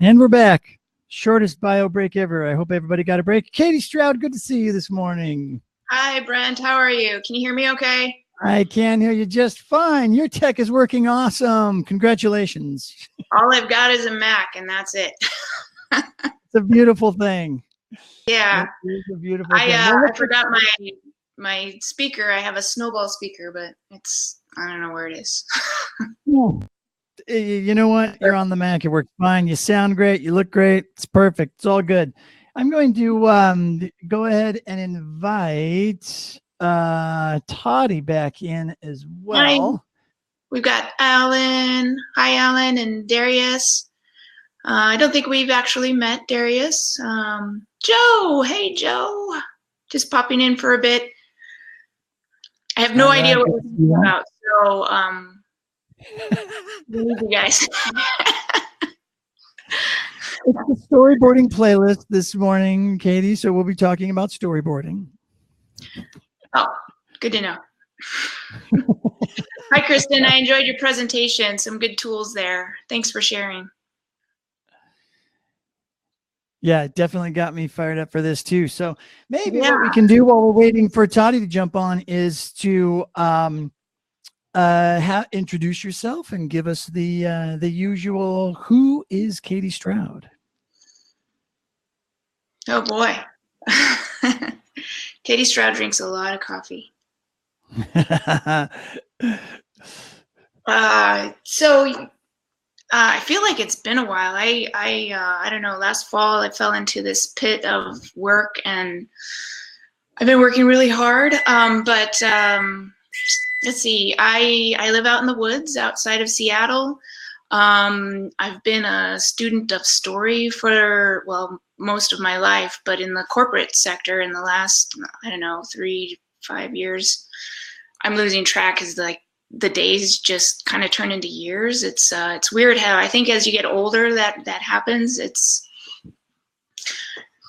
And we're back. Shortest bio break ever. I hope everybody got a break. KatieStroud, good to see you this morning. Hi, Brent. How are you? Can you hear me okay? I can hear you just fine. Your tech is working awesome. Congratulations. All I've got is a Mac, and that's it. It's a beautiful thing. Yeah. It is a beautiful thing. I forgot my speaker. I have a snowball speaker, but I don't know where it is. You know what? You're on the Mac. It works fine. You sound great. You look great. It's perfect. It's all good. I'm going to go ahead and invite Toddy back in as well. Hi. We've got Alan. Hi, Alan and Darius. I don't think we've actually met Darius. Joe. Hey, Joe. Just popping in for a bit. I have no idea what we're talking about, so you guys. It's the storyboarding playlist this morning, Katie. So we'll be talking about storyboarding. Oh, good to know. Hi, Kristen. I enjoyed your presentation. Some good tools there. Thanks for sharing. Yeah, it definitely got me fired up for this too. So maybe what we can do while we're waiting for Toddy to jump on is to introduce yourself and give us the usual, who is KatieStroud? Oh boy. KatieStroud drinks a lot of coffee. I feel like it's been a while. I don't know, last fall I fell into this pit of work and I've been working really hard. But let's see, I live out in the woods outside of Seattle. I've been a student of story for, well, most of my life, but in the corporate sector in the last, I don't know, 3 to 5 years, I'm losing track as like the days just kind of turn into years. It's weird how I think as you get older that happens. It's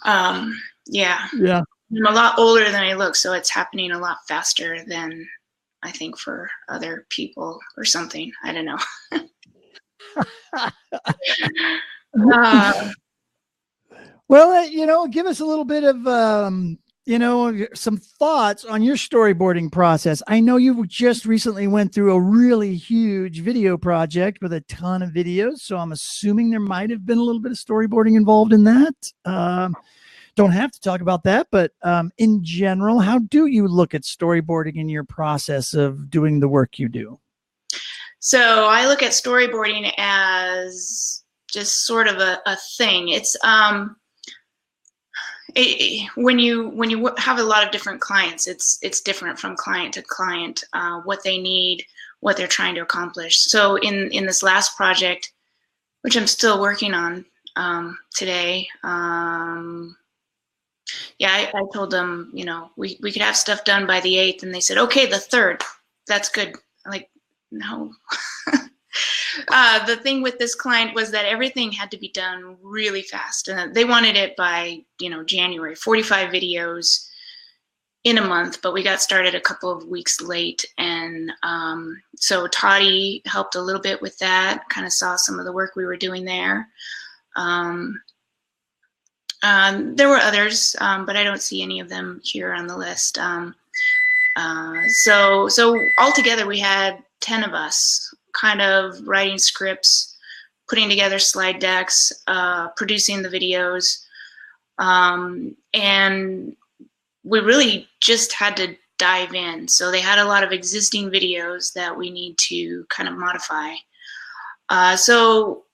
yeah. I'm a lot older than I look, so it's happening a lot faster than I think for other people or something. I don't know. Well, give us a little bit of some thoughts on your storyboarding process. I know you just recently went through a really huge video project with a ton of videos, so I'm assuming there might have been a little bit of storyboarding involved in that. Don't have to talk about that, but in general, how do you look at storyboarding in your process of doing the work you do? So I look at storyboarding as just sort of a thing. It's when you have a lot of different clients, it's different from client to client, what they need, what they're trying to accomplish. So in this last project, which I'm still working on today, I told them, we could have stuff done by the 8th, and they said, okay, the 3rd, that's good. I'm like, no. The thing with this client was that everything had to be done really fast, and they wanted it by January. 45 videos in a month, but we got started a couple of weeks late, and so Toddy helped a little bit with that, kind of saw some of the work we were doing there. There were others, but I don't see any of them here on the list. So altogether we had 10 of us kind of writing scripts, putting together slide decks, producing the videos, and we really just had to dive in. So they had a lot of existing videos that we need to kind of modify. So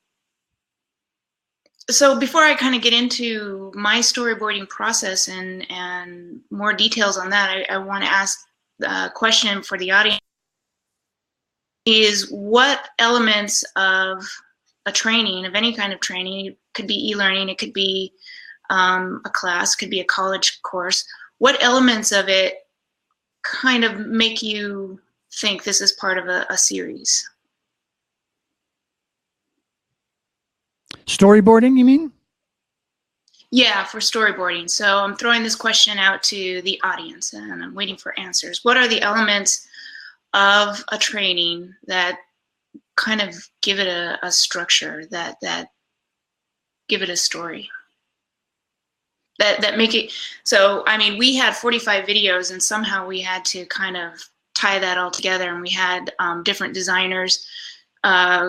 before I kind of get into my storyboarding process and more details on that, I want to ask a question for the audience. Is what elements of a training, of any kind of training, it could be e-learning, it could be a class, could be a college course, what elements of it kind of make you think this is part of a series? Storyboarding, you mean? Yeah, for storyboarding. So I'm throwing this question out to the audience and I'm waiting for answers. What are the elements of a training that kind of give it a structure that give it a story. That make it, so, I mean, we had 45 videos and somehow we had to kind of tie that all together, and we had different designers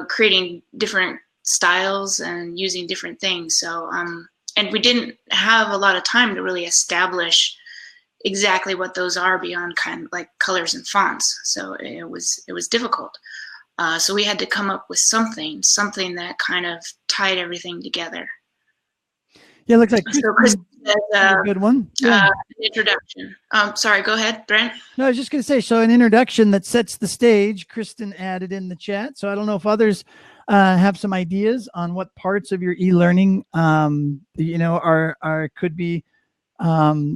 creating different styles and using different things. So, and we didn't have a lot of time to really establish exactly what those are beyond kind of like colors and fonts. So it was difficult. So we had to come up with something that kind of tied everything together. Yeah, looks like so Chris says, a good one. Yeah. An introduction. Sorry, go ahead, Brent. No, I was just going to say, so an introduction that sets the stage, Kristen added in the chat. So I don't know if others have some ideas on what parts of your e-learning, you know, are could be, you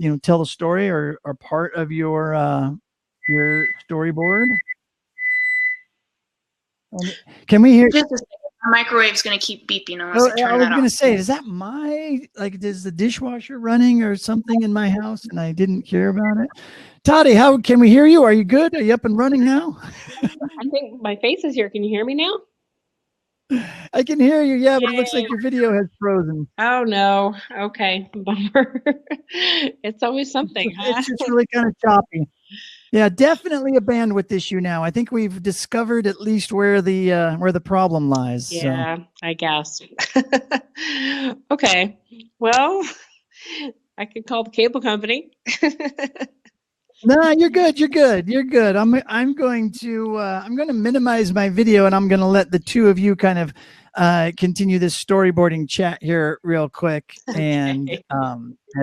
know, tell the story or part of your storyboard. Can we hear? Just a second. The microwave's going to keep beeping unless I turn that off. I was going to say, is that is the dishwasher running or something in my house and I didn't hear about it? Toddy, how can we hear you? Are you good? Are you up and running now? I think my face is here. Can you hear me now? I can hear you. Yeah, but it looks like your video has frozen. Oh no. Okay. Bummer. It's always something, huh? It's just really kind of choppy. Yeah, definitely a bandwidth issue now. I think we've discovered at least where the problem lies. Yeah, so. I guess. Okay. Well, I could call the cable company. No, you're good. You're good. You're good. I'm going to minimize my video, and I'm going to let the two of you kind of continue this storyboarding chat here real quick. Okay. And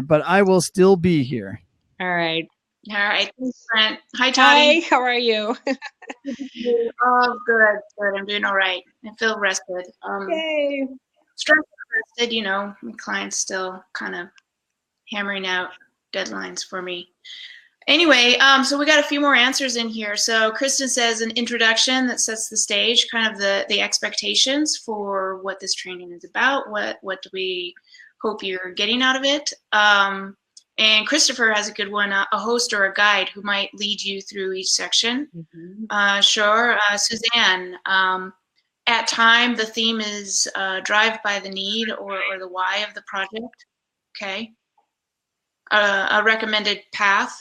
but I will still be here. All right. All right. Thanks, Brent. Hi, Toddy. Hi, how are you? Oh, good. I'm doing all right. I feel rested. Yay. Stressed, rested, you know, my client's still kind of hammering out deadlines for me. Anyway, so we got a few more answers in here. So Kristen says an introduction that sets the stage, kind of the expectations for what this training is about, what do we hope you're getting out of it. And Christopher has a good one, a host or a guide who might lead you through each section. Mm-hmm. Sure. Suzanne, at time, the theme is drive by the need or the why of the project. Okay. A recommended path.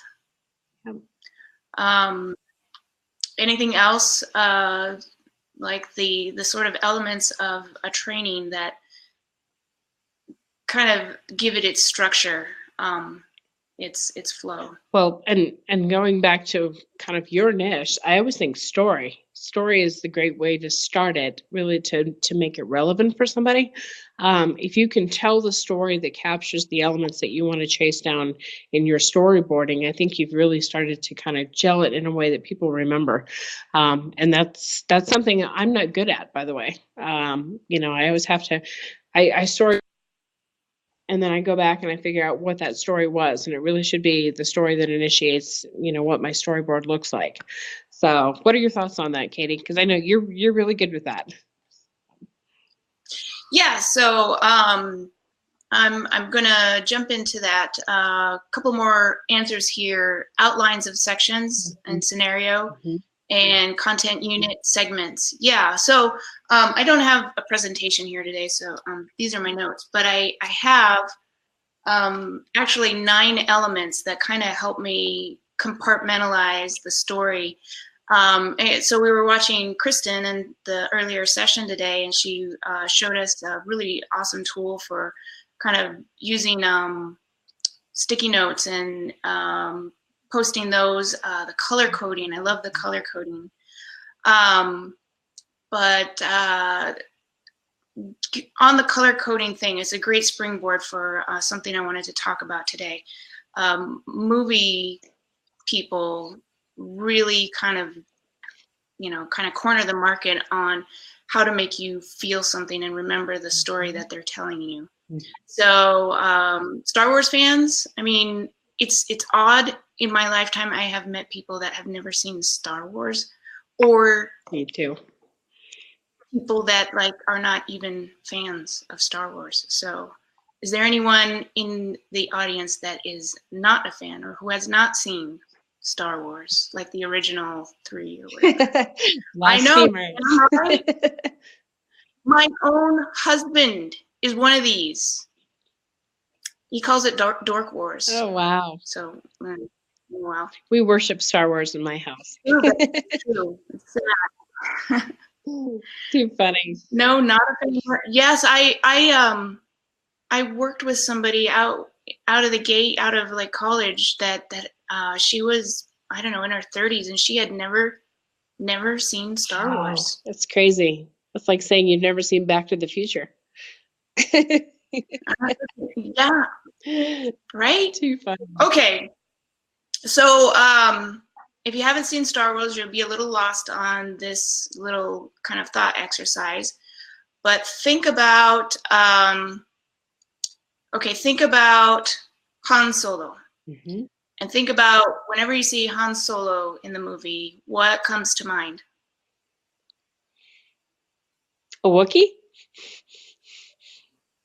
Anything else like the sort of elements of a training that kind of give it its structure, its flow. Well, and going back to kind of your niche, I always think story is the great way to start it, really to make it relevant for somebody. If you can tell the story that captures the elements that you want to chase down in your storyboarding, I think you've really started to kind of gel it in a way that people remember. And that's something I'm not good at, by the way. You know, I always have to, I story, and then I go back and I figure out what that story was. And it really should be the story that initiates, you know, what my storyboard looks like. So what are your thoughts on that, Katie? Because I know you're really good with that. Yeah, so I'm gonna jump into that. A couple more answers here: outlines of sections and scenario, and content unit segments. Yeah, so I don't have a presentation here today, so these are my notes. But I have actually 9 elements that kind of help me compartmentalize the story. So we were watching Kristen in the earlier session today, and she showed us a really awesome tool for kind of using sticky notes and posting those, the color coding. I love the color coding. But on the color coding thing, it's a great springboard for something I wanted to talk about today. Movie people really kind of corner the market on how to make you feel something and remember the story that they're telling you. So Star Wars fans, I mean, it's odd. In my lifetime, I have met people that have never seen Star Wars, or me too. People that like are not even fans of Star Wars. So is there anyone in the audience that is not a fan or who has not seen Star Wars, like the original 3 or whatever? I know. Right? My own husband is one of these. He calls it Dork Wars. Oh, wow. So, wow. We worship Star Wars in my house. True, but it's true. It's sad. Too funny. No, not a thing. Yes, I worked with somebody out of the gate, out of like college, that she was, I don't know, in her 30s, and she had never seen Star Wow, Wars. that's crazy. That's like saying you've never seen Back to the Future. Yeah, right? Too funny. Okay. So, if you haven't seen Star Wars, you'll be a little lost on this little kind of thought exercise. But think about, think about Han Solo. Mm-hmm. And think about whenever you see Han Solo in the movie, what comes to mind? A Wookiee?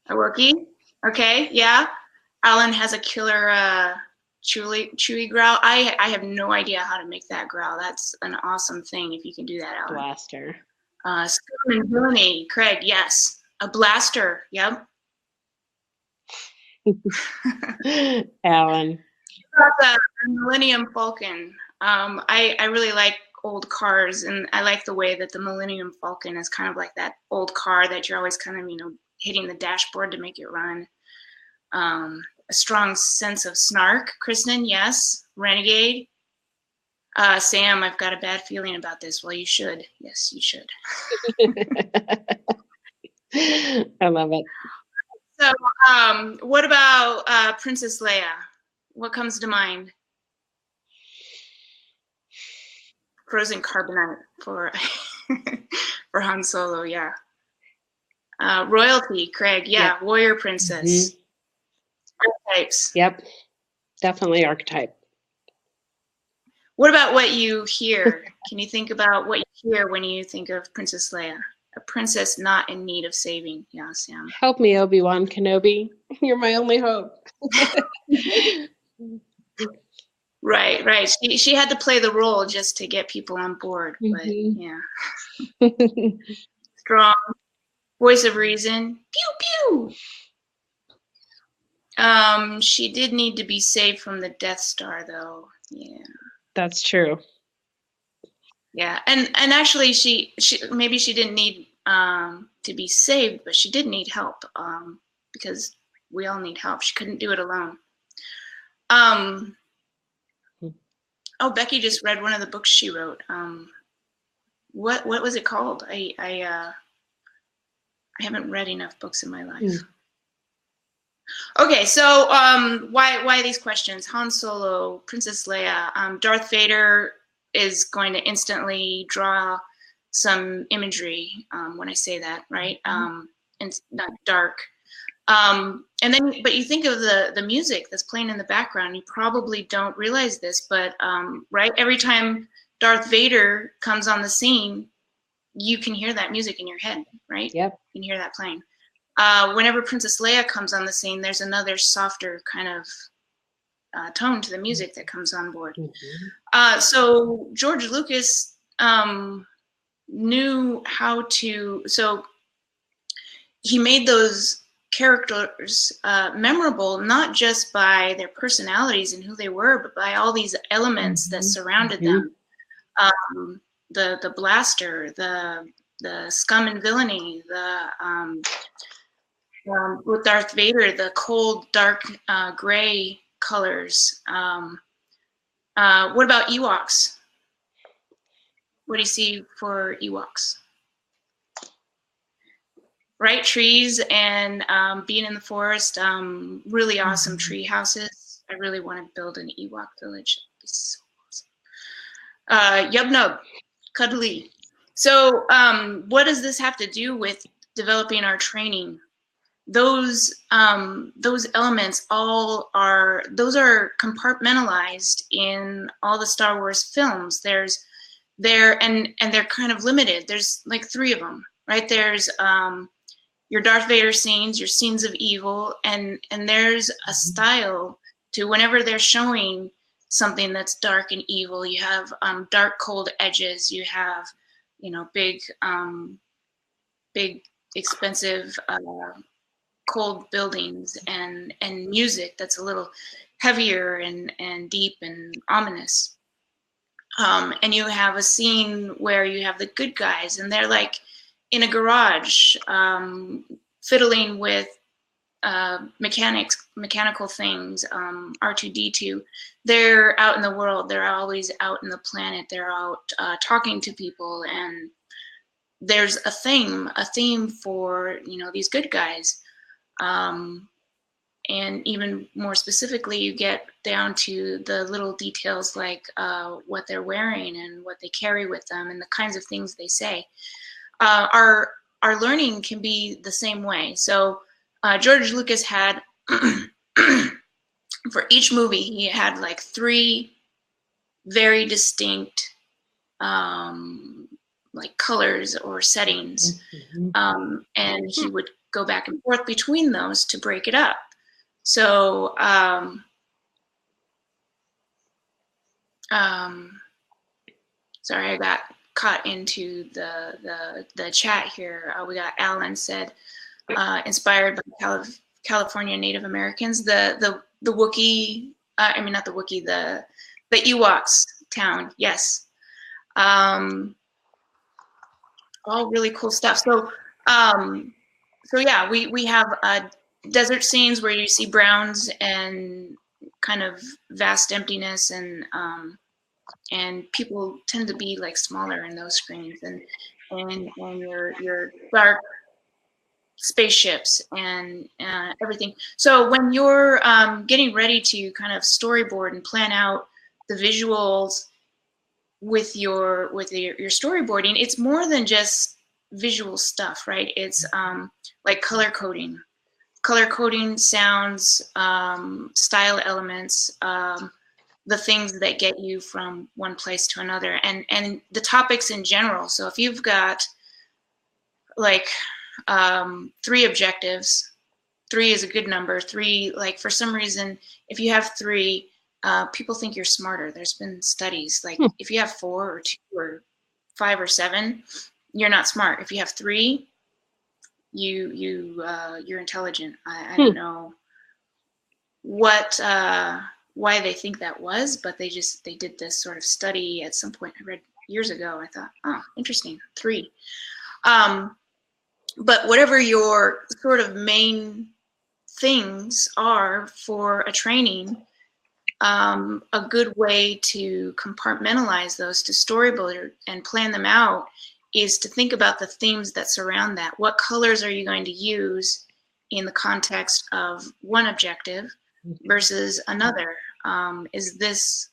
A Wookiee? Okay, yeah. Alan has a killer chewy growl. I have no idea how to make that growl. That's an awesome thing if you can do that, Alan. Blaster. Scum and villainy. Craig, yes. A blaster. Yep. Alan. The Millennium Falcon. I really like old cars, and I like the way that the Millennium Falcon is kind of like that old car that you're always kind of, hitting the dashboard to make it run. A strong sense of snark. Kristen, yes. Renegade. Sam, I've got a bad feeling about this. Well, you should. Yes, you should. I love it. So, what about Princess Leia? What comes to mind? Frozen carbonite for for Han Solo, yeah. Royalty, Craig, yeah. Yep. Warrior princess. Mm-hmm. Archetypes. Yep, definitely archetype. What about what you hear? Can you think about what you hear when you think of Princess Leia? A princess not in need of saving. Yeah, Sam. Help me, Obi-Wan Kenobi. You're my only hope. Right. She had to play the role just to get people on board. But yeah. Strong. Voice of reason. Pew pew. She did need to be saved from the Death Star, though. Yeah. That's true. Yeah, and actually, she maybe she didn't need to be saved, but she did need help because we all need help. She couldn't do it alone. Oh, Becky just read one of the books she wrote. What was it called? I haven't read enough books in my life. Okay, so why these questions? Han Solo, Princess Leia, Darth Vader is going to instantly draw some imagery when I say that, right? And it's not dark. And then, but you think of the music that's playing in the background. You probably don't realize this, but right, every time Darth Vader comes on the scene, you can hear that music in your head, right? Yep. You can hear that playing. Whenever Princess Leia comes on the scene, there's another softer kind of tone to the music that comes on board. So George Lucas knew how to, so he made those characters memorable, not just by their personalities and who they were, but by all these elements that surrounded them. The blaster, the scum and villainy, with Darth Vader, the cold, dark, gray colors. What about Ewoks? What do you see for Ewoks? Right, trees and being in the forest. Really awesome tree houses. I really want to build an Ewok village. That'd be so awesome. Yub Nub, cuddly. So what does this have to do with developing our training? Those elements all are compartmentalized in all the Star Wars films. And they're kind of limited. There's like 3 of them, right? There's your Darth Vader scenes, your scenes of evil, and there's a style to whenever they're showing something that's dark and evil. You have dark, cold edges. You have, big, expensive cold buildings and music that's a little heavier and deep and ominous. And you have a scene where you have the good guys and they're like in a garage, fiddling with mechanical things, R2D2. They're out in the world. They're always out in the planet. They're out talking to people, and there's a theme for, you know, these good guys. And even more specifically, you get down to the little details like what they're wearing and what they carry with them and the kinds of things they say. Our learning can be the same way. So George Lucas had, for each movie, he had like 3 very distinct like colors or settings. And he would go back and forth between those to break it up. So sorry, I got caught into the chat here. We got Alan said, inspired by California Native Americans, the Wookiee, I mean not the Wookiee, the Ewoks town. Yes, all really cool stuff. So so yeah, we have desert scenes where you see browns and kind of vast emptiness, and people tend to be like smaller in those screens, and your dark spaceships and everything. So when you're getting ready to kind of storyboard and plan out the visuals with your storyboarding, it's more than just visual stuff, right? It's like color coding sounds, style elements, the things that get you from one place to another, and the topics in general. So if you've got like 3 objectives, 3 is a good number. 3, like for some reason, if you have 3, people think you're smarter. There's been studies like if you have 4 or 2 or 5 or 7, you're not smart. If you have 3, you're intelligent. I don't know what why they think that was, but they did this sort of study at some point. I read years ago. I thought, oh, interesting, 3. But whatever your sort of main things are for a training, a good way to compartmentalize those, to storyboard and plan them out, is to think about the themes that surround that. What colors are you going to use in the context of one objective versus another? Is this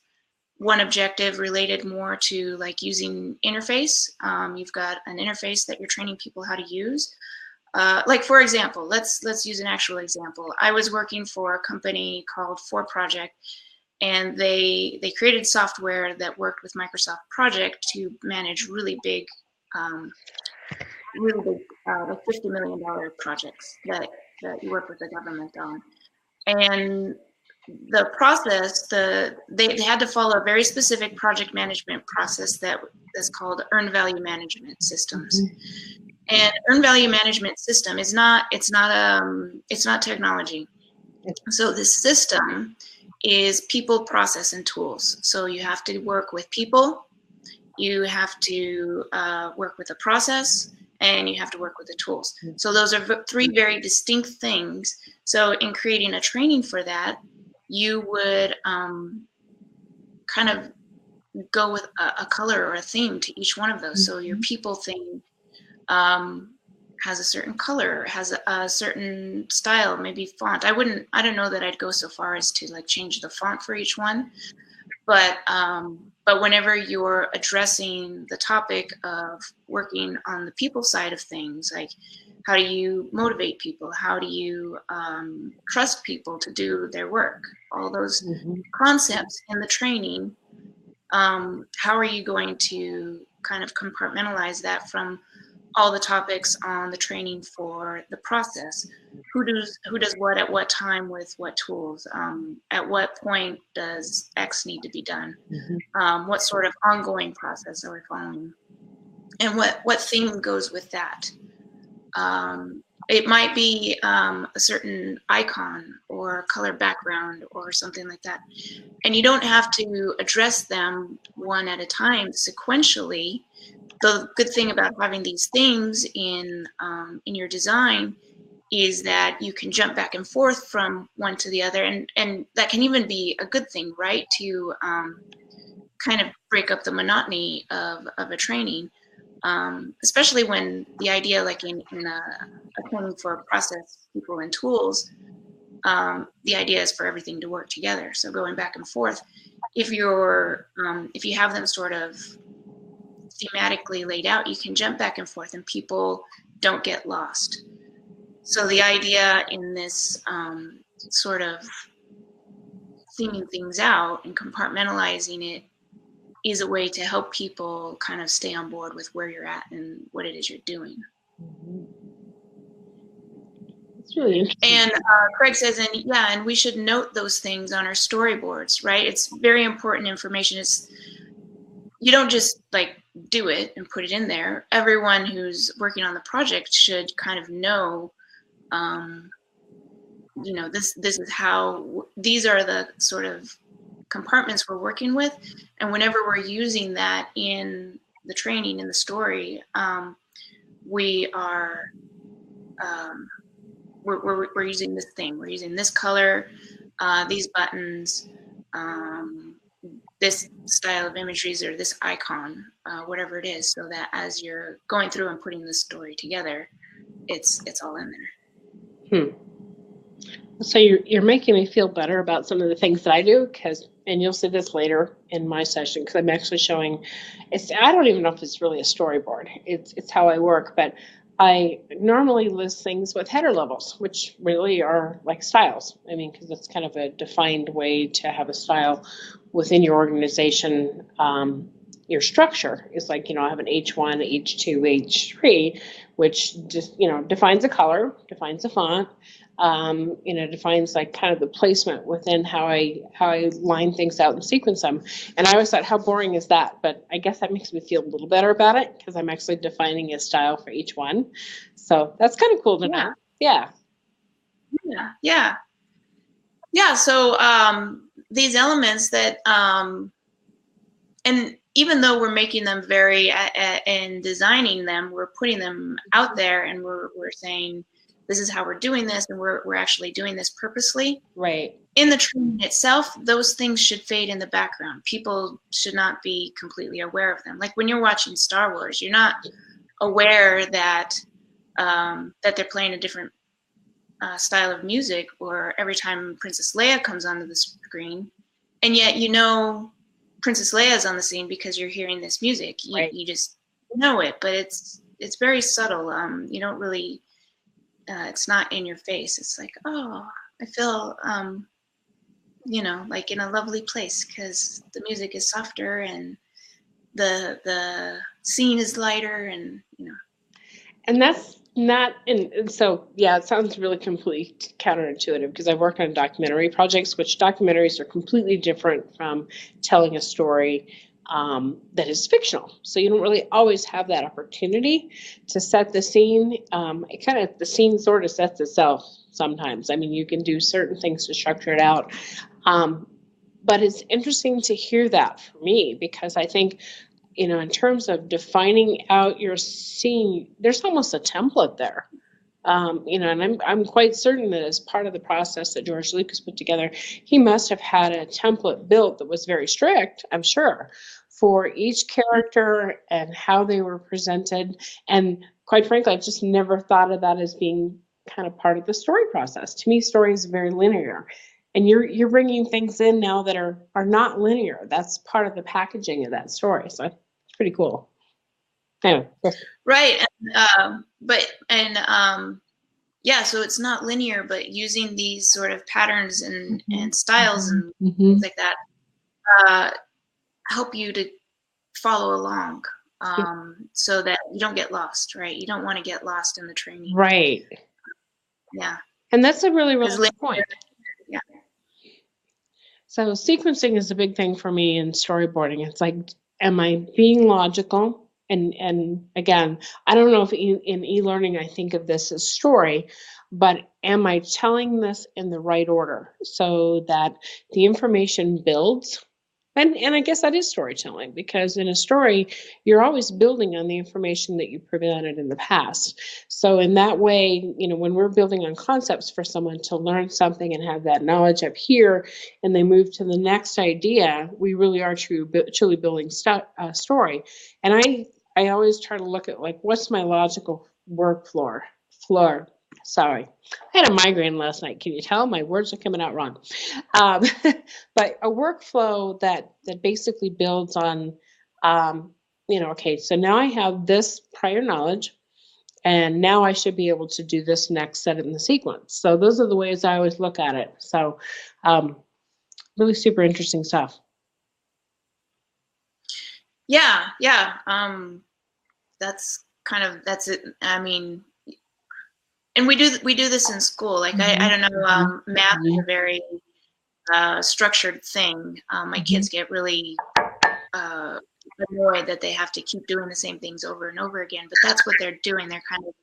one objective related more to like using interface? You've got an interface that you're training people how to use. Like for example, let's use an actual example. I was working for a company called For Project, and they created software that worked with Microsoft Project to manage really big like $50 million projects that you work with the government on. And the process, they had to follow a very specific project management process that is called earned value management systems. And earned value management system is not technology. So this system is people, process, and tools. So you have to work with people, you have to work with the process, and you have to work with the tools. So those are 3 very distinct things. So in creating a training for that, you would kind of go with a color or a theme to each one of those. So your people theme has a certain color, has a certain style, maybe font. I don't know that I'd go so far as to like change the font for each one, but whenever you're addressing the topic of working on the people side of things, like how do you motivate people? How do you trust people to do their work? All those concepts in the training, how are you going to kind of compartmentalize that from all the topics on the training for the process? Who does what at what time with what tools? At what point does X need to be done? What sort of ongoing process are we following? And what theme goes with that? it might be a certain icon or color background or something like that. And you don't have to address them one at a time sequentially. The good thing about having these themes in your design is that you can jump back and forth from one to the other, and that can even be a good thing, right? To kind of break up the monotony of a training, especially when the idea, like in a training for process people and tools, the idea is for everything to work together. So going back and forth, if you have them sort of thematically laid out, you can jump back and forth and people don't get lost. So the idea in this sort of theming things out and compartmentalizing it is a way to help people kind of stay on board with where you're at and what it is you're doing. It's really interesting. And Craig says, and we should note those things on our storyboards, right? It's very important information. You don't just like do it and put it in there. Everyone who's working on the project should kind of know, this is how, these are the sort of compartments we're working with. And whenever we're using that in the training, in the story, we are, we're using this thing, we're using this color, these buttons, this style of imageries or this icon, whatever it is, so that as you're going through and putting the story together, it's all in there. So you're making me feel better about some of the things that I do, and you'll see this later in my session, because I'm actually showing, I don't even know if it's really a storyboard. It's how I work, but I normally list things with header levels, which really are like styles. I mean, because it's kind of a defined way to have a style within your organization. Your structure is like, I have an H1, H2, H3, which just, defines a color, defines a font, defines like kind of the placement within how I line things out and sequence them. And I always thought, how boring is that? But I guess that makes me feel a little better about it, because I'm actually defining a style for each one. So that's kind of cool to know. Yeah. So these elements that, and even though we're making them and designing them, we're putting them out there, and we're saying, this is how we're doing this, and we're actually doing this purposely. Right. In the training itself, those things should fade in the background. People should not be completely aware of them. Like when you're watching Star Wars, you're not aware that that they're playing a different style of music, or every time Princess Leia comes onto the screen, and yet Princess Leia is on the scene because you're hearing this music. Right. You just know it, but it's very subtle. You don't really. It's not in your face. It's like, oh, I feel, like in a lovely place, because the music is softer and the scene is lighter, and And that's not, and so, yeah, it sounds really completely counterintuitive, because I've worked on documentary projects, which documentaries are completely different from telling a story that is fictional. So you don't really always have that opportunity to set the scene. The scene sort of sets itself sometimes. I mean, you can do certain things to structure it out. But it's interesting to hear that for me, because I think, in terms of defining out your scene, there's almost a template there. And I'm quite certain that as part of the process that George Lucas put together, he must have had a template built that was very strict, I'm sure, for each character and how they were presented. And quite frankly, I just never thought of that as being kind of part of the story process. To me, story is very linear, and you're bringing things in now that are not linear. That's part of the packaging of that story. So it's pretty cool. Anyway. Right. So it's not linear, but using these sort of patterns and styles and things like that help you to follow along, so that you don't get lost, right? You don't want to get lost in the training. Right. Yeah. And that's a really, really good point. Yeah. So sequencing is a big thing for me in storyboarding. It's like, am I being logical? And again, I don't know if in e-learning I think of this as story, but am I telling this in the right order so that the information builds? And I guess that is storytelling, because in a story, you're always building on the information that you presented in the past. So in that way, when we're building on concepts for someone to learn something and have that knowledge up here, and they move to the next idea, we really are truly building story. And I always try to look at, like, what's my logical workflow? Sorry, I had a migraine last night. Can you tell? My words are coming out wrong. Um, but a workflow that basically builds on, okay, so now I have this prior knowledge, and now I should be able to do this next set in the sequence. So those are the ways I always look at it. So really super interesting stuff. Yeah. That's it. I mean, and we do this in school. Like, I don't know, math is a very structured thing. My kids get really annoyed that they have to keep doing the same things over and over again, but that's what they're doing. They're kind of,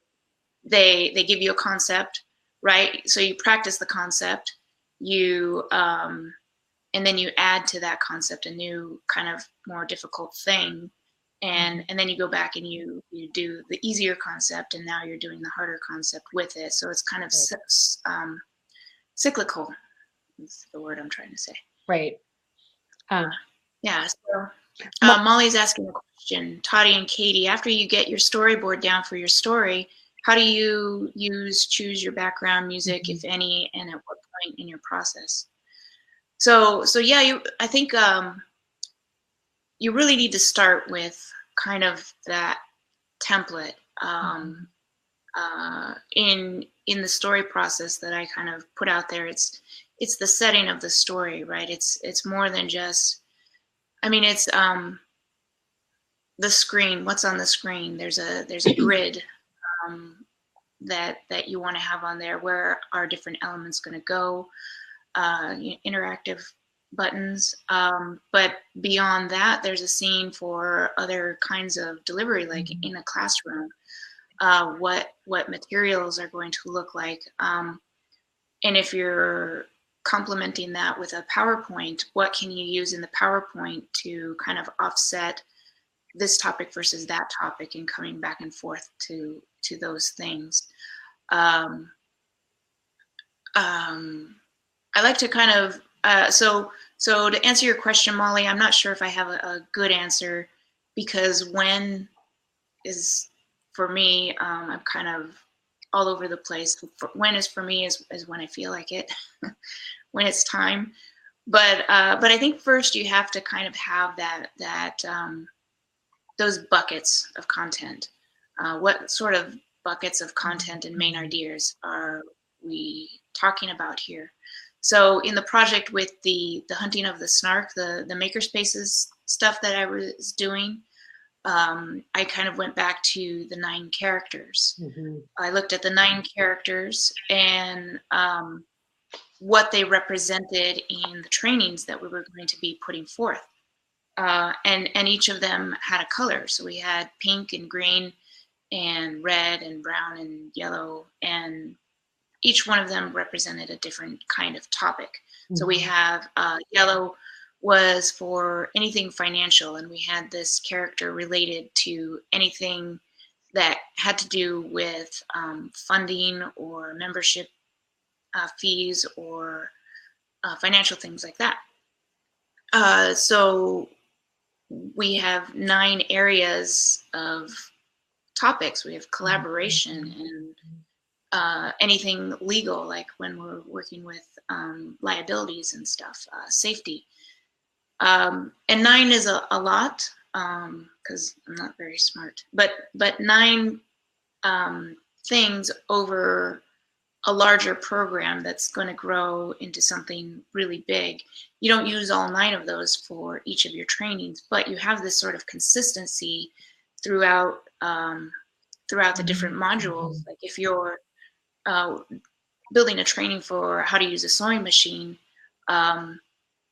they give you a concept, right? So you practice the concept, and then you add to that concept a new kind of more difficult thing. And then you go back and you do the easier concept, and now you're doing the harder concept with it. So it's kind of cyclical. That's the word I'm trying to say. Right. Yeah. So Molly's asking a question. Toddy and Katie, after you get your storyboard down for your story, how do you choose your background music, if any, and at what point in your process? So yeah, I think you really need to start with kind of that template in the story process that I kind of put out there. It's the setting of the story, right? It's more than just, I mean, it's the screen. What's on the screen? There's a grid that you want to have on there. Where are different elements going to go? Interactive buttons, but beyond that, there's a scene for other kinds of delivery, like in a classroom. What materials are going to look like, and if you're complementing that with a PowerPoint, what can you use in the PowerPoint to kind of offset this topic versus that topic, and coming back and forth to those things. I like to kind of so to answer your question, Molly, I'm not sure if I have a good answer, because when is for me, I'm kind of all over the place. When is for me is when I feel like it, when it's time. But I think first you have to kind of have that those buckets of content. What sort of buckets of content and main ideas are we talking about here? So in the project with the hunting of the snark, the makerspaces stuff that I was doing, I kind of went back to the 9 characters. I looked at the 9 characters and what they represented in the trainings that we were going to be putting forth. And each of them had a color. So we had pink and green and red and brown and yellow, and each one of them represented a different kind of topic. So we have yellow was for anything financial, and we had this character related to anything that had to do with funding or membership fees or financial things like that. So we have 9 areas of topics. We have collaboration and anything legal, like when we're working with liabilities and stuff, safety. And 9 is a lot, because I'm not very smart, but 9 things over a larger program that's going to grow into something really big. You don't use all 9 of those for each of your trainings, but you have this sort of consistency throughout the different modules. Like if you're building a training for how to use a sewing machine,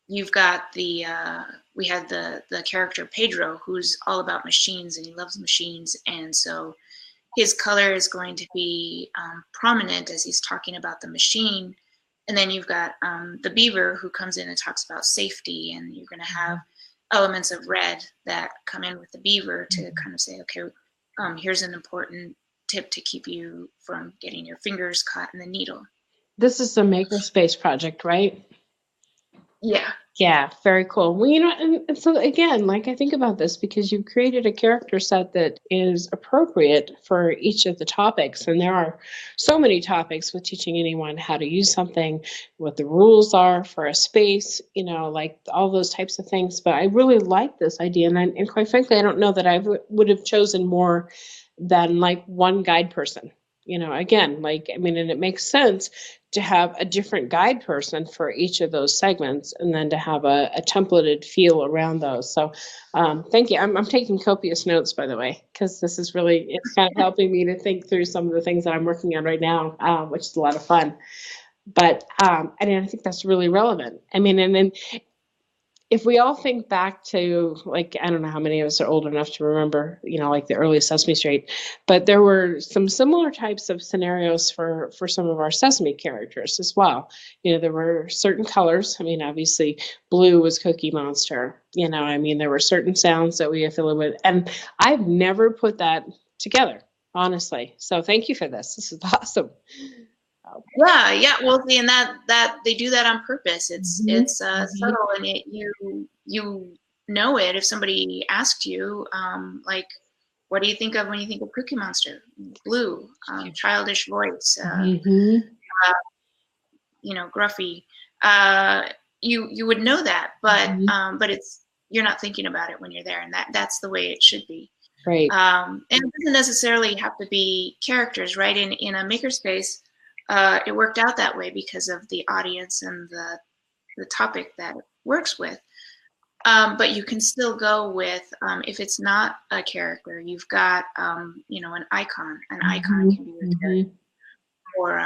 you've got the we had the character Pedro, who's all about machines and he loves machines, and so his color is going to be prominent as he's talking about the machine. And then you've got the beaver who comes in and talks about safety, and you're going to have elements of red that come in with the beaver to kind of say, okay, here's an important tip to keep you from getting your fingers caught in the needle. This is a makerspace project, right? Yeah. Yeah, very cool. Well, you know, and so again, like I think about this because you've created a character set that is appropriate for each of the topics. And there are so many topics with teaching anyone how to use something, what the rules are for a space, you know, like all those types of things. But I really like this idea. And quite frankly, I don't know that I would have chosen more than like one guide person. You know, again, like, I mean, and it makes sense to have a different guide person for each of those segments and then to have a templated feel around those. So thank you. I'm taking copious notes, by the way, because this is really, it's kind of helping me to think through some of the things that I'm working on right now, which is a lot of fun. But I mean, I think that's really relevant. I mean, and then if we all think back to, like, I don't know how many of us are old enough to remember, you know, like the early Sesame Street, but there were some similar types of scenarios for some of our Sesame characters as well. You know, there were certain colors. I mean, obviously, blue was Cookie Monster. You know, I mean, there were certain sounds that we affiliate with, and I've never put that together, honestly. So thank you for this. This is awesome. Yeah. Well, see, and that they do that on purpose. It's subtle, and you know it if somebody asked you, like, what do you think of when you think of Cookie Monster? Blue, childish voice, you know, gruffy. You would know that, but it's, you're not thinking about it when you're there, and that's the way it should be. Right. And it doesn't necessarily have to be characters, right? In a makerspace, it worked out that way because of the audience and the topic that it works with. But you can still go with, if it's not a character, you've got, you know, an icon. An icon can be your character, or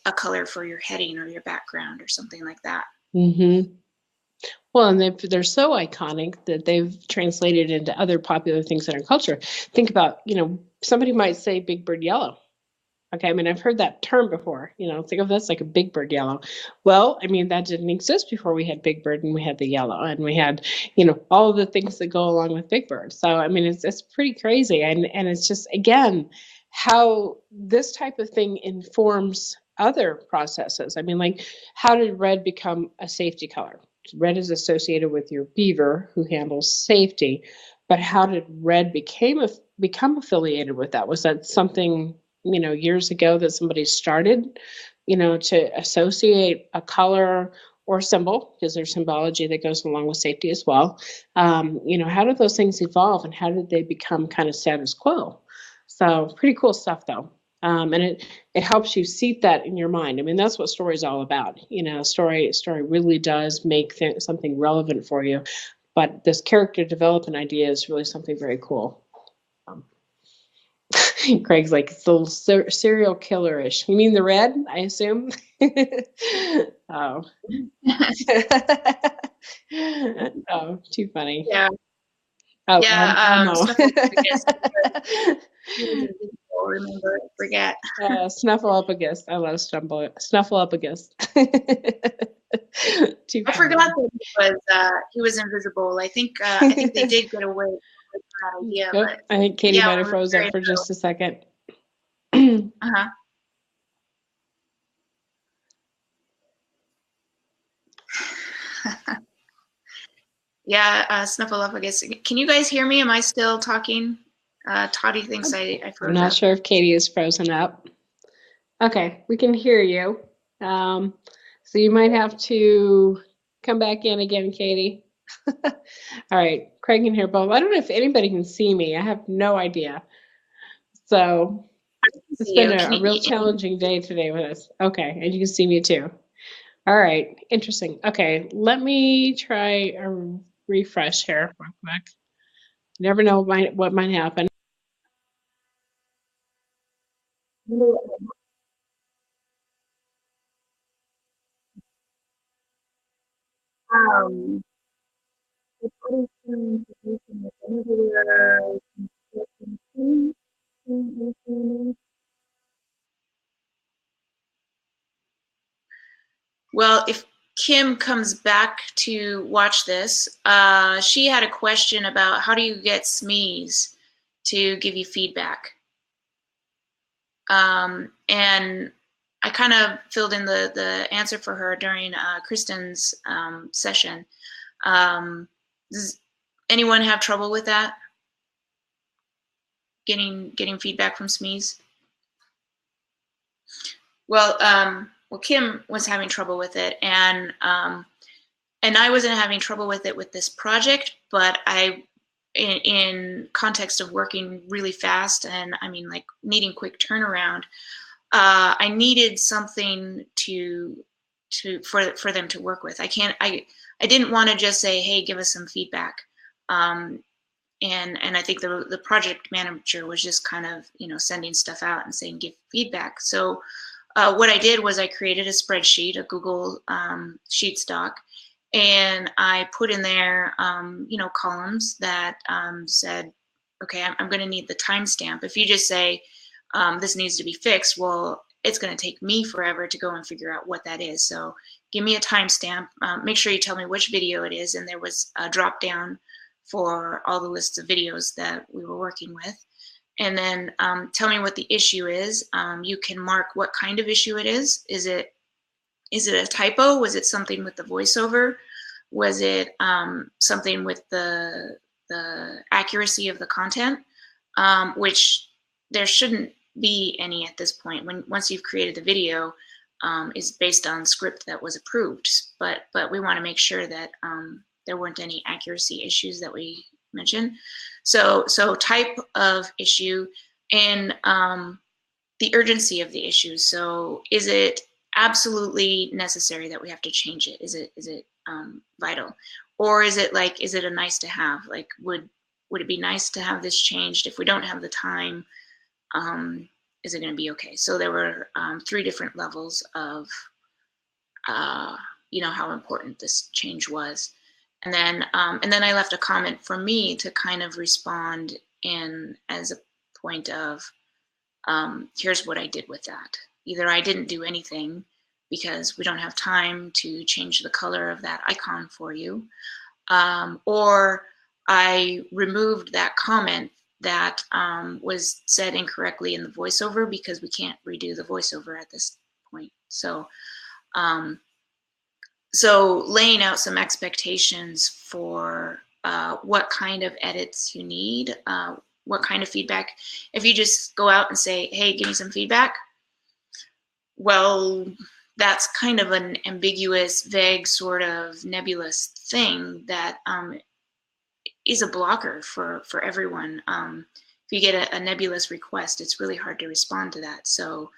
a color for your heading or your background or something like that. Well, and they're so iconic that they've translated into other popular things in our culture. Think about, you know, somebody might say Big Bird Yellow. Okay, I mean, I've heard that term before, you know, think of this like a Big Bird Yellow. Well, I mean, that didn't exist before we had Big Bird and we had the yellow and we had, you know, all the things that go along with Big Bird. So, I mean, it's pretty crazy. And it's just, again, how this type of thing informs other processes. I mean, like, how did red become a safety color? Red is associated with your beaver who handles safety, but how did red become affiliated with that? Was that something, you know, years ago that somebody started, you know, to associate a color or symbol, because there's symbology that goes along with safety as well. You know, how did those things evolve and how did they become kind of status quo? So pretty cool stuff though. And it helps you seat that in your mind. I mean, that's what story is all about. You know, story really does make something relevant for you. But this character development idea is really something very cool. Craig's like, it's a little serial killer-ish. You mean the red, I assume? Oh. Oh, too funny. Yeah. Oh, yeah. no. Remember, forget. Snuffleupagus. I love Snuffleupagus. I forgot that he was invisible. I think they did get away with that idea. Yep. But, I think Katie might have froze up for just a second. Uh-huh. Yeah, Snuffleupagus. Can you guys hear me? Am I still talking? Toddy thinks I froze I'm not up. sure if Katie is frozen up. Okay, we can hear you. So you might have to come back in again, Katie. All right, Craig can hear both. I don't know if anybody can see me. I have no idea. So it's been a real challenging day today with us. Okay, and you can see me too. All right, interesting. Okay, let me try a refresh here real quick. You never know what might happen. Well, if Kim comes back to watch this, she had a question about how do you get SMEs to give you feedback. And I kind of filled in the answer for her during Kristen's session. Does anyone have trouble with that? Getting feedback from SMEs? Well, Kim was having trouble with it, and I wasn't having trouble with it with this project, but in context of working really fast, and I mean like needing quick turnaround, I needed something for them to work with. I didn't want to just say, hey, give us some feedback. And I think the project manager was just kind of, sending stuff out and saying, give feedback. So what I did was I created a spreadsheet, a Google Sheets doc, and I put in there, columns that said, okay, I'm going to need the timestamp. If you just say, this needs to be fixed, well, it's going to take me forever to go and figure out what that is. So give me a timestamp. Make sure you tell me which video it is. And there was a drop down for all the lists of videos that we were working with. And then tell me what the issue is. You can mark what kind of issue it is. Is it a typo? Was it something with the voiceover? Was it something with the accuracy of the content? Which there shouldn't be any at this point. Once you've created the video, is based on script that was approved. But we want to make sure that there weren't any accuracy issues that we mentioned. So type of issue and the urgency of the issue. So is it absolutely necessary that we have to change it? Is it vital? Or is it a nice to have? Like, would it be nice to have this changed? If we don't have the time, is it going to be okay? So there were 3 different levels of, how important this change was. And then I left a comment for me to kind of respond in as a point of, here's what I did with that. Either I didn't do anything because we don't have time to change the color of that icon for you, or I removed that comment that was said incorrectly in the voiceover because we can't redo the voiceover at this point. So laying out some expectations for what kind of edits you need, what kind of feedback. If you just go out and say, hey, give me some feedback, well, that's kind of an ambiguous, vague, sort of nebulous thing that is a blocker for everyone. If you get a nebulous request, it's really hard to respond to that. So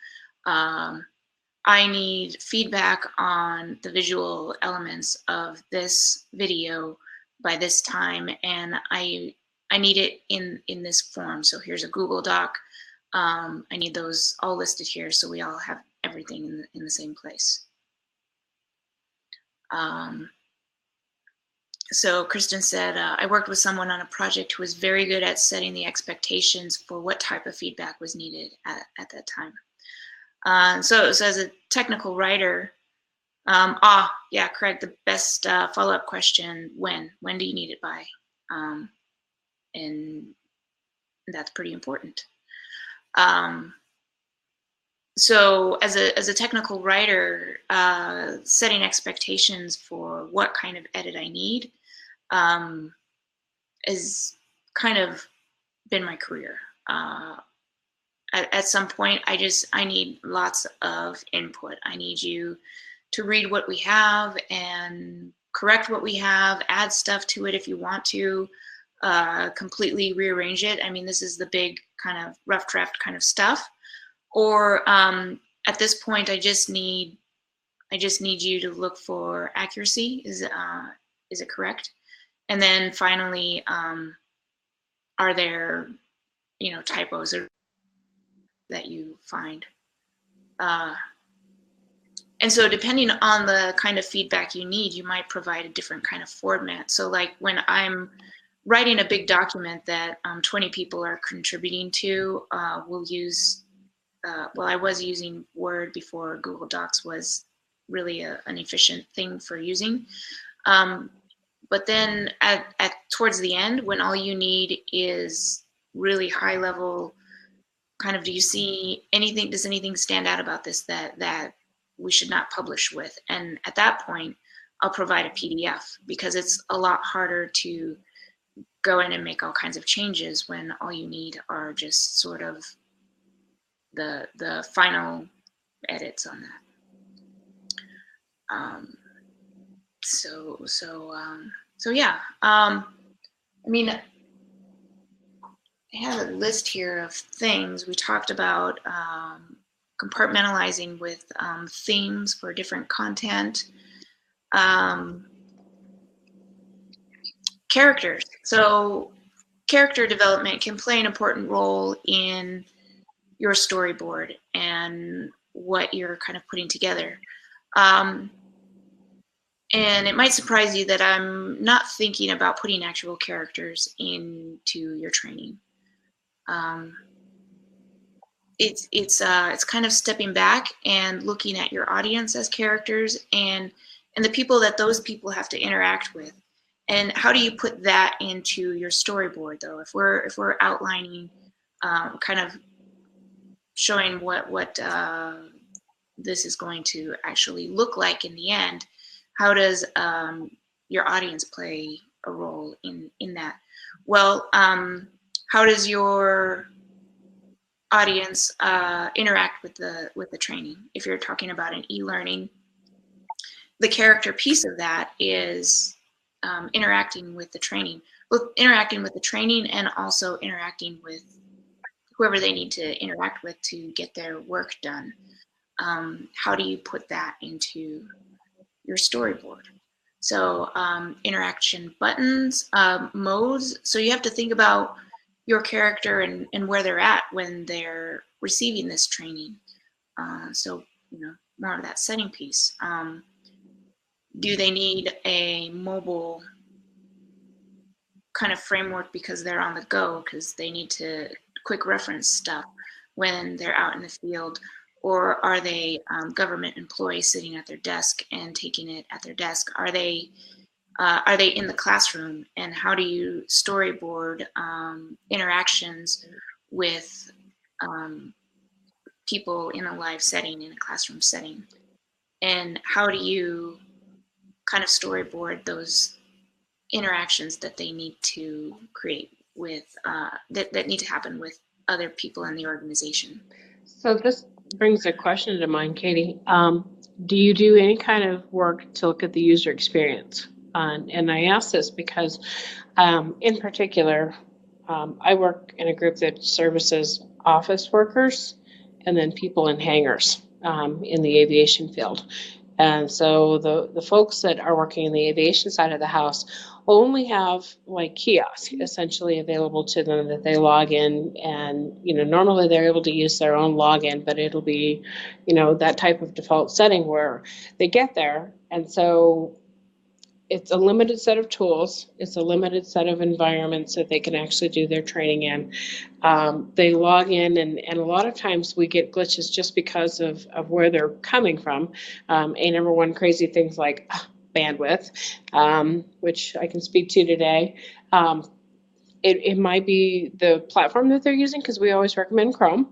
I need feedback on the visual elements of this video by this time, and I need it in this form. So here's a Google Doc. I need those all listed here so we all have everything in the same place. So Kristen said, I worked with someone on a project who was very good at setting the expectations for what type of feedback was needed at that time. So as a technical writer, yeah, Craig, the best follow-up question, when do you need it by? And that's pretty important. So as a technical writer, setting expectations for what kind of edit I need has kind of been my career. At some point, I need lots of input. I need you to read what we have and correct what we have, add stuff to it if you want to, completely rearrange it. I mean, this is the big kind of rough draft kind of stuff. Or at this point, I just need you to look for accuracy. Is it correct? And then finally, are there typos that you find? And so depending on the kind of feedback you need, you might provide a different kind of format. So like when I'm writing a big document that 20 people are contributing to, we'll use, well, I was using Word before Google Docs was really an efficient thing for using. But then towards the end, when all you need is really high level kind of, do you see anything, does anything stand out about this that we should not publish with? And at that point, I'll provide a PDF, because it's a lot harder to go in and make all kinds of changes when all you need are just sort of the final edits on that. So yeah. I mean, I have a list here of things we talked about. Compartmentalizing with themes for different content. Characters. So character development can play an important role in your storyboard and what you're kind of putting together. And it might surprise you that I'm not thinking about putting actual characters into your training. It's kind of stepping back and looking at your audience as characters, and the people that those people have to interact with. And how do you put that into your storyboard, though? If we're outlining, kind of showing what this is going to actually look like in the end, how does your audience play a role in that? Well, how does your audience interact with the training? If you're talking about an e-learning, the character piece of that is interacting with the training, both interacting with the training and also interacting with whoever they need to interact with to get their work done. How do you put that into your storyboard? So interaction buttons, modes. So you have to think about your character and where they're at when they're receiving this training. So, you know, more of that setting piece. Do they need a mobile kind of framework because they're on the go, because they need to quick reference stuff when they're out in the field? Or are they government employees sitting at their desk and taking it at their desk? Are they in the classroom? And how do you storyboard interactions with people in a live setting, in a classroom setting? And how do you kind of storyboard those interactions that they need to create with, that need to happen with other people in the organization? So this brings a question to mind, Katie. Do you do any kind of work to look at the user experience? And I ask this because, in particular, I work in a group that services office workers and then people in hangars in the aviation field. And so the folks that are working in the aviation side of the house only have like kiosks essentially available to them that they log in, and normally they're able to use their own login, but it'll be that type of default setting where they get there. And so it's a limited set of tools. It's a limited set of environments that they can actually do their training in. They log in, and a lot of times we get glitches just because of where they're coming from. Number one, crazy things like bandwidth, which I can speak to today. It might be the platform that they're using, because we always recommend Chrome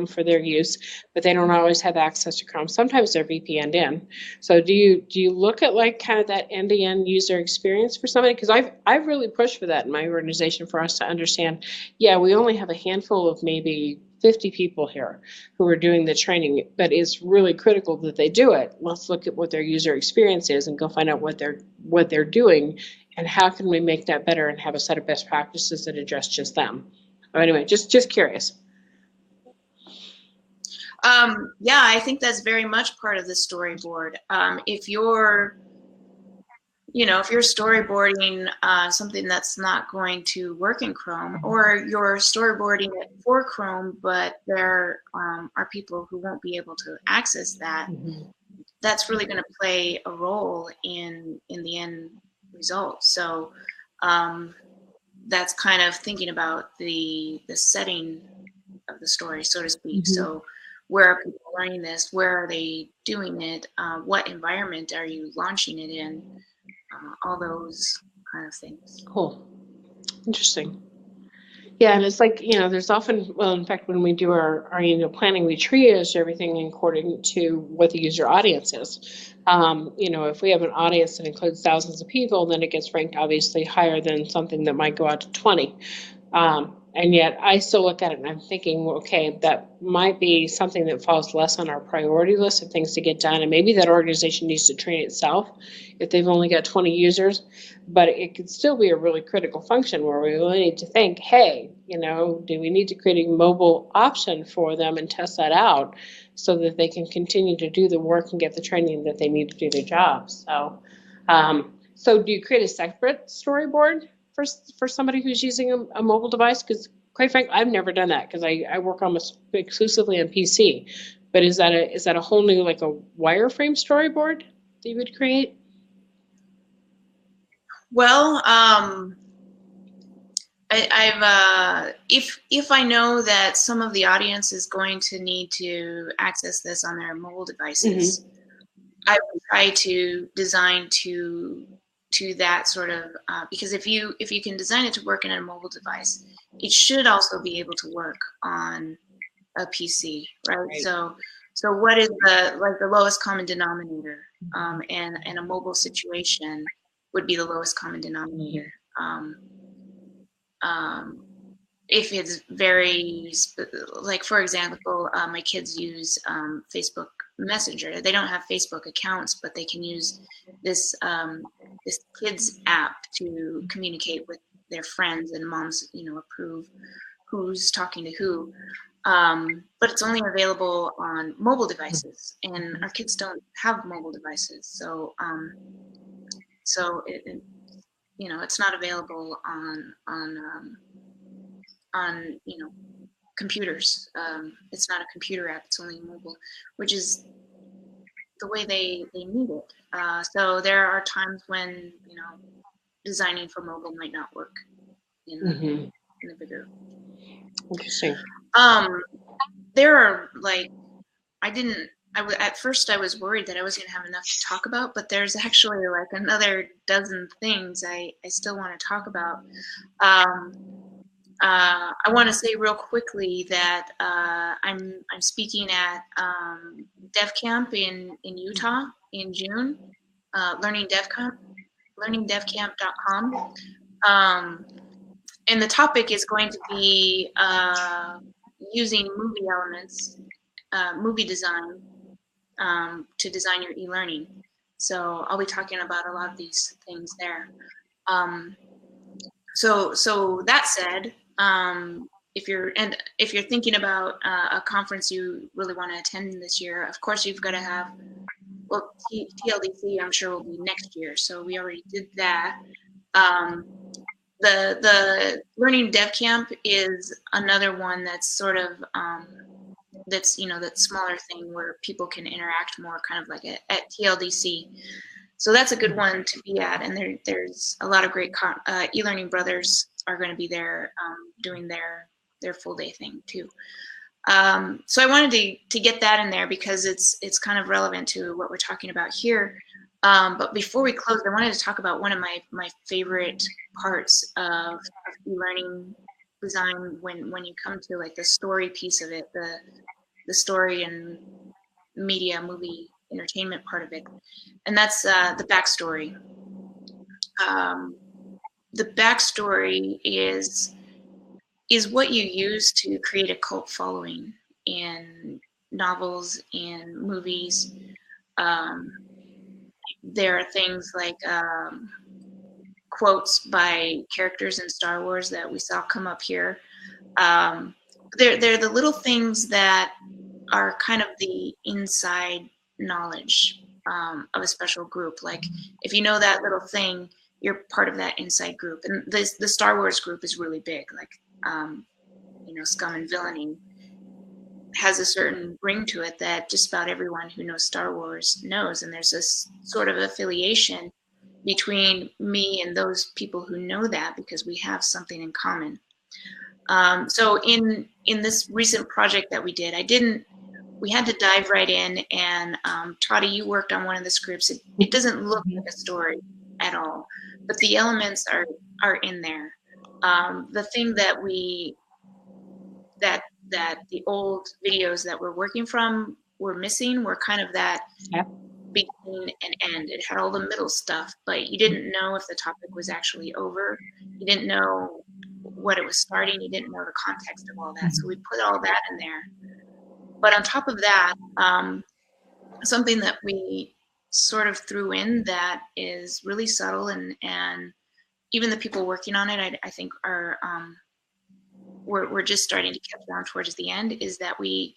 for their use, but they don't always have access to Chrome. Sometimes they're VPN'd in. So do you look at like kind of that end-to-end user experience for somebody? Because I've really pushed for that in my organization, for us to understand, yeah, we only have a handful of maybe 50 people here who are doing the training, but it's really critical that they do it. Let's look at what their user experience is and go find out what they're doing, and how can we make that better and have a set of best practices that address just them. Anyway, just curious. Yeah, I think that's very much part of the storyboard. If you're storyboarding something that's not going to work in Chrome, or you're storyboarding it for Chrome, but there are people who won't be able to access that, that's really going to play a role in the end result. So that's kind of thinking about the setting of the story, so to speak. Mm-hmm. So where are people learning this? Where are they doing it? What environment are you launching it in? All those kind of things. Cool. Interesting. Yeah, and it's like, there's often, well, in fact, when we do our planning, we triage everything according to what the user audience is. If we have an audience that includes thousands of people, then it gets ranked obviously higher than something that might go out to 20. And yet I still look at it and I'm thinking, okay, that might be something that falls less on our priority list of things to get done. And maybe that organization needs to train itself if they've only got 20 users, but it could still be a really critical function where we really need to think, hey, do we need to create a mobile option for them and test that out so that they can continue to do the work and get the training that they need to do their job? So do you create a separate storyboard for somebody who's using a mobile device? Because quite frankly, I've never done that because I work almost exclusively on PC. But is that a whole new, like a wireframe storyboard that you would create? Well, if I know that some of the audience is going to need to access this on their mobile devices, mm-hmm. I would try to design to that sort of because if you can design it to work in a mobile device, it should also be able to work on a PC, right? So what is the lowest common denominator? And a mobile situation would be the lowest common denominator. If it's very, like for example, my kids use Facebook Messenger. They don't have Facebook accounts, but they can use this this kids app to communicate with their friends, and moms, approve who's talking to who. But it's only available on mobile devices, and our kids don't have mobile devices, so it's not available on computers. It's not a computer app, it's only mobile, which is the way they need it. So there are times when designing for mobile might not work in the bigger. Interesting. There are at first I was worried that I wasn't gonna have enough to talk about, but there's actually like another dozen things I still want to talk about. I want to say real quickly that I'm speaking at Dev Camp in Utah in June, learningdevcamp.com, and the topic is going to be using movie elements, movie design to design your e-learning. So I'll be talking about a lot of these things there. So that said, if you're thinking about a conference you really want to attend this year, of course you've got to have, well, TLDC I'm sure will be next year, so we already did that. The Learning Dev Camp is another one that's sort of that's that smaller thing where people can interact more, kind of like at TLDC. So that's a good one to be at, and there's a lot of great e-learning brothers are going to be there doing their full day thing too. So I wanted to get that in there because it's kind of relevant to what we're talking about here. But before we close, I wanted to talk about one of my favorite parts of e-learning design when you come to like the story piece of it, the story and media, movie, entertainment part of it, and that's the backstory. The backstory is what you use to create a cult following in novels and movies. There are things like quotes by characters in Star Wars that we saw come up here. They're the little things that are kind of the inside knowledge of a special group. Like if you know that little thing, you're part of that inside group. And the Star Wars group is really big. Like Scum and Villainy has a certain ring to it that just about everyone who knows Star Wars knows, and there's this sort of affiliation between me and those people who know that, because we have something in common. So in this recent project that we did, we had to dive right in, and Toddy, you worked on one of the scripts. It doesn't look like a story at all, but the elements are in there. The thing that that the old videos that we're working from were missing were kind of that beginning and end. It had all the middle stuff, but you didn't know if the topic was actually over. You didn't know what it was starting. You didn't know the context of all that. So we put all that in there. But on top of that, something that we sort of threw in that is really subtle, and even the people working on it, I think are we're just starting to catch on towards the end, is that we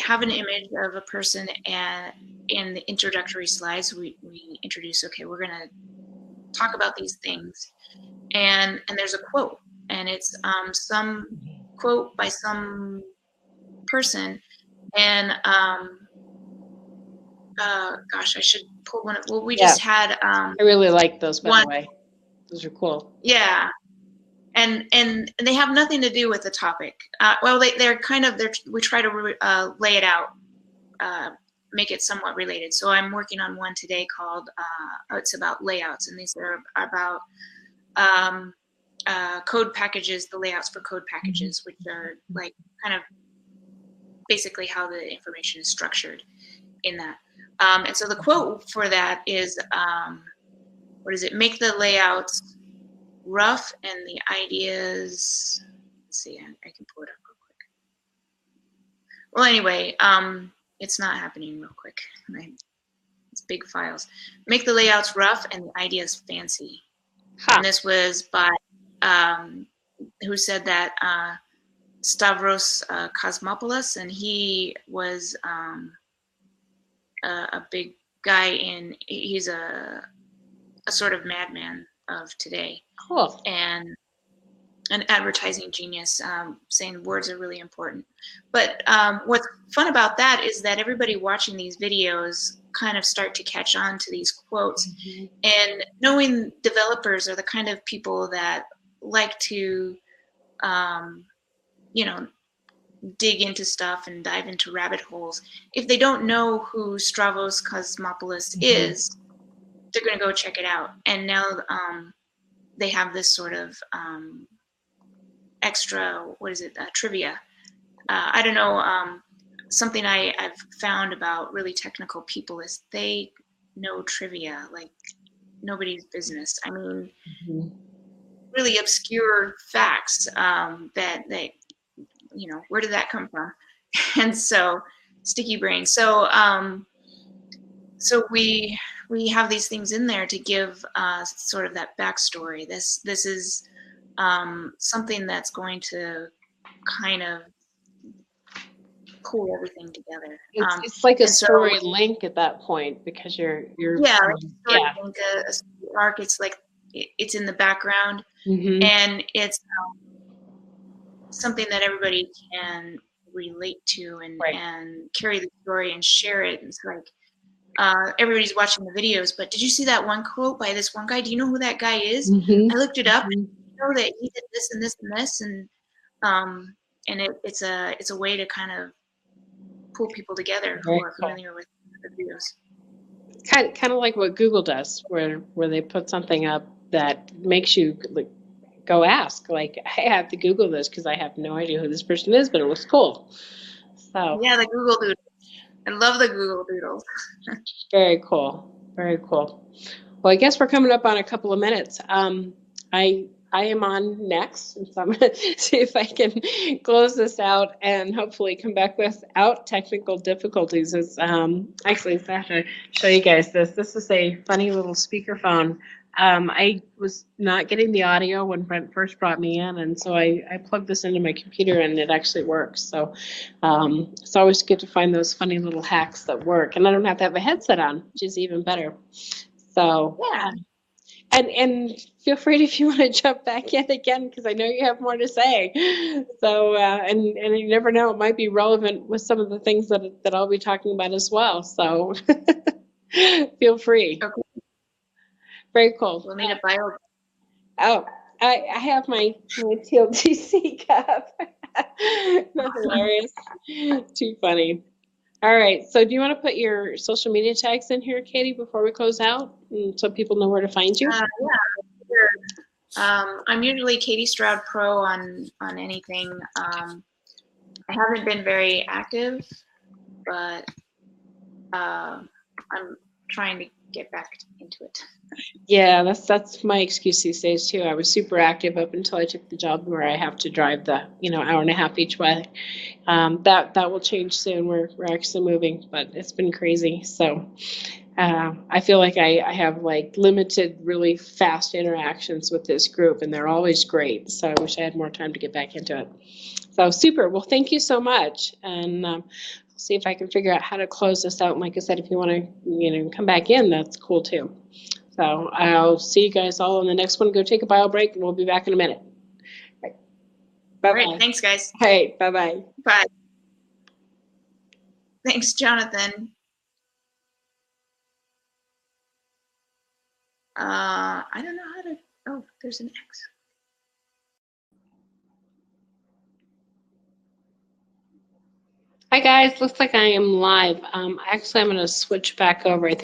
have an image of a person, and in the introductory slides we introduce, okay, we're going to talk about these things, and there's a quote, and it's some quote by some person, and gosh, I should pull one of, well, we just had I really like those, by the way. Those are cool. Yeah. And they have nothing to do with the topic. Well, they're kind of, we try to lay it out, make it somewhat related. So I'm working on one today called, it's about layouts, and these are about code packages, the layouts for code packages, which are like kind of basically how the information is structured in that. And so the quote for that is, what is it? Make the layouts rough and the ideas, let's see, I can pull it up real quick. Well, anyway, it's not happening real quick. It's big files. Make the layouts rough and the ideas fancy. And this was by, who said that? Stavros Kosmopoulos, and he was a big guy he's a sort of madman of today. Cool. And an advertising genius, saying words are really important. But what's fun about that is that everybody watching these videos kind of start to catch on to these quotes. Mm-hmm. And knowing developers are the kind of people that like to, dig into stuff and dive into rabbit holes. If they don't know who Stavros Kosmopoulos is, they're going to go check it out. And now they have this sort of extra, trivia. I don't know, something I've found about really technical people is they know trivia like nobody's business. I mean, really obscure facts that they, where did that come from? And so, sticky brain. So we have these things in there to give sort of that backstory. This is something that's going to kind of pull everything together. It's like a story link at that point, because you're link, a story arc. It's like it's in the background, and it's something that everybody can relate to and carry the story and share it. It's like everybody's watching the videos, but did you see that one quote by this one guy? Do you know who that guy is? I looked it up, and you know that he did this and this and this, and it's a way to kind of pull people together who are familiar with the videos. Kind of like what Google does, where they put something up that makes you go ask, like, hey, I have to Google this because I have no idea who this person is, but it looks cool. So yeah, the Google Doodle. I love the Google Doodles. Very cool. Very cool. Well, I guess we're coming up on a couple of minutes. I am on next, so I'm going to see if I can close this out and hopefully come back without technical difficulties. It's actually, I have to show you guys this. This is a funny little speakerphone. I was not getting the audio when Brent first brought me in, and so I plugged this into my computer, and it actually works. So it's always good to find those funny little hacks that work, and I don't have to have a headset on, which is even better. So yeah. And feel free if you want to jump back in again, because I know you have more to say. So and you never know, it might be relevant with some of the things that I'll be talking about as well. So feel free. Okay. Very cool. We'll need a bio. Oh, I have my TLTC cup. That's hilarious. Too funny. All right. So do you want to put your social media tags in here, Katie, before we close out, so people know where to find you? Yeah, sure. I'm usually Katie Stroud Pro on anything. I haven't been very active, but I'm trying to get back into it. Yeah, that's my excuse these days too. I was super active up until I took the job where I have to drive the hour and a half each way. That will change soon. We're actually moving, but it's been crazy. So I feel like I have like limited, really fast interactions with this group, and they're always great. So I wish I had more time to get back into it. So super. Well, thank you so much, and see if I can figure out how to close this out. And like I said, if you want to come back in, that's cool too. So I'll see you guys all on the next one. Go take a bio break, and we'll be back in a minute. Right. Bye-bye. All right, thanks, guys. Hey, bye-bye. Bye. Thanks, Jonathan. I don't know how to. Oh, there's an X. Hi guys, looks like I am live. Actually, I'm going to switch back over. I think